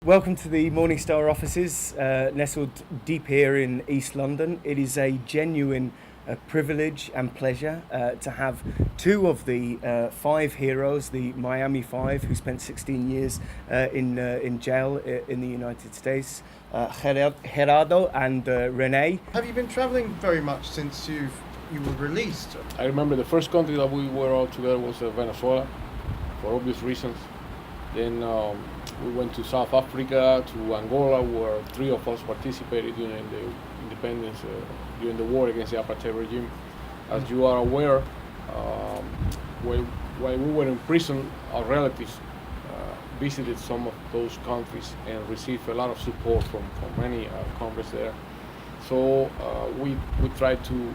Welcome to the Morning Star offices, nestled deep here in East London. It is a genuine privilege and pleasure to have two of the five heroes, the Miami Five, who spent 16 years in jail in the United States, Gerardo and René. Have you been traveling very much since you were released? I remember the first country that we were all together was Venezuela, for obvious reasons. Then we went to South Africa, to Angola, where three of us participated during the independence, during the war against the apartheid regime. As you are aware, while we were in prison, our relatives visited some of those countries and received a lot of support from many Congress there. So we tried to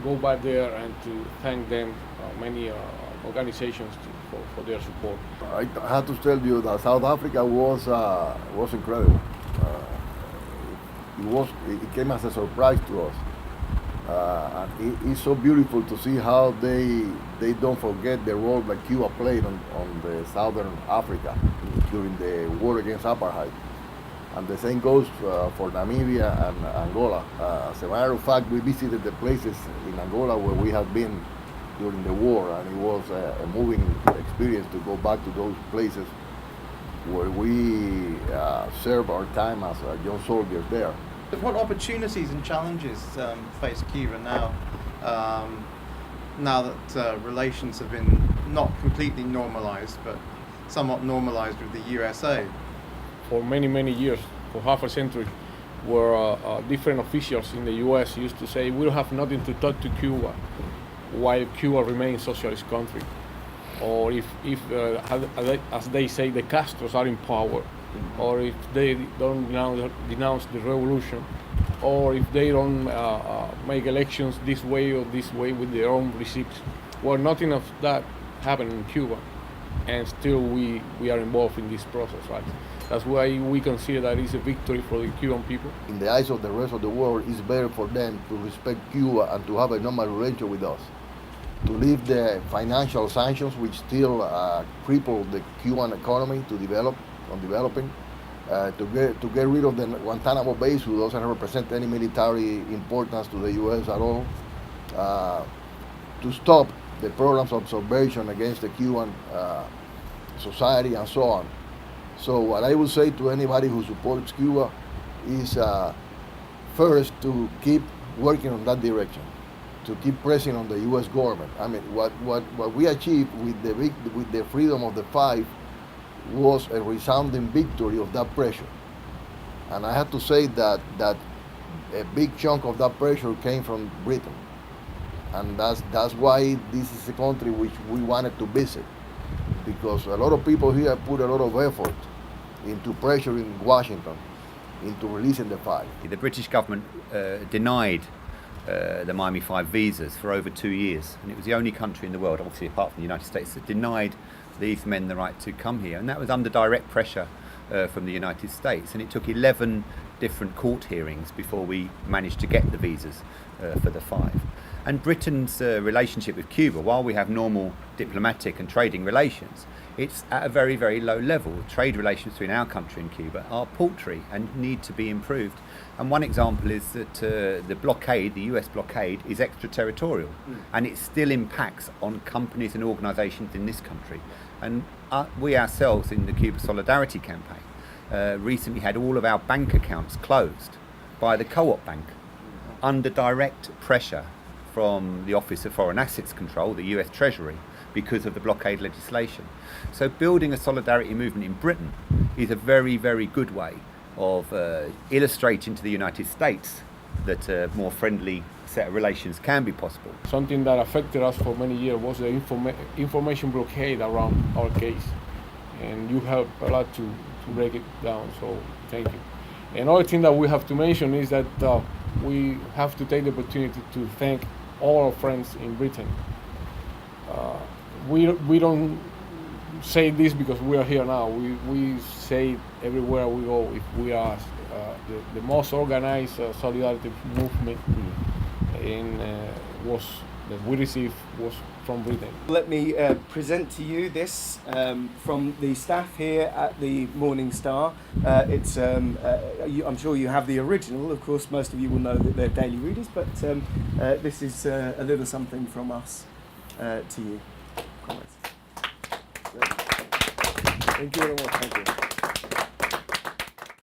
go back there and to thank them, many organizations for their support. I have to tell you that South Africa was incredible. It came as a surprise to us. And it's so beautiful to see how they don't forget the role that Cuba played on the Southern Africa during the war against apartheid. And the same goes for Namibia and Angola. As a matter of fact, we visited the places in Angola where we had been during the war, and it was a moving experience to go back to those places where we served our time as young soldiers there. What opportunities and challenges face Cuba now, now that relations have been not completely normalized, but somewhat normalized with the USA? For many years, for half a century, where different officials in the US used to say, we don't have nothing to talk to Cuba while Cuba remains a socialist country. Or if as they say, the Castros are in power, or if they don't denounce the revolution, or if they don't make elections this way or this way with their own receipts. Well, nothing of that happened in Cuba, and still we are involved in this process, right? That's why we consider that it's a victory for the Cuban people. In the eyes of the rest of the world, it's better for them to respect Cuba and to have a normal relationship with us. To leave the financial sanctions which still cripple the Cuban economy to developing, to get rid of the Guantanamo base, who doesn't represent any military importance to the U.S. at all, to stop the programs of subversion against the Cuban society and so on. So what I would say to anybody who supports Cuba is first to keep working on that direction, to keep pressing on the U.S. government. I mean, what we achieved with the freedom of the Five was a resounding victory of that pressure. And I have to say that a big chunk of that pressure came from Britain. And that's why this is a country which we wanted to visit, because a lot of people here put a lot of effort into pressuring Washington into releasing the Five. The British government denied the Miami Five visas for over 2 years, and it was the only country in the world, obviously apart from the United States, that denied these men the right to come here, and that was under direct pressure from the United States, and it took 11 different court hearings before we managed to get the visas for the Five. And Britain's relationship with Cuba, while we have normal diplomatic and trading relations, it's at a very low level. Trade relations between our country and Cuba are paltry and need to be improved. And one example is that the blockade, the US blockade, is extraterritorial, and it still impacts on companies and organisations in this country. And we ourselves in the Cuba Solidarity Campaign recently had all of our bank accounts closed by the Co-op Bank under direct pressure from the Office of Foreign Assets Control, the US Treasury, because of the blockade legislation. So building a solidarity movement in Britain is a very good way of illustrating to the United States that a more friendly set of relations can be possible. Something that affected us for many years was the information blockade around our case, and you helped a lot to break it down, so thank you. Another thing that we have to mention is that we have to take the opportunity to thank all our friends in Britain. We don't say this because we are here now. We say it everywhere we go. If we are the most organized solidarity movement was that we received was from Britain. Let me present to you this from the staff here at the Morning Star. I'm sure you have the original. Of course, most of you will know that they're daily readers, but this is a little something from us to you. Comments? Thank you very much. Thank you.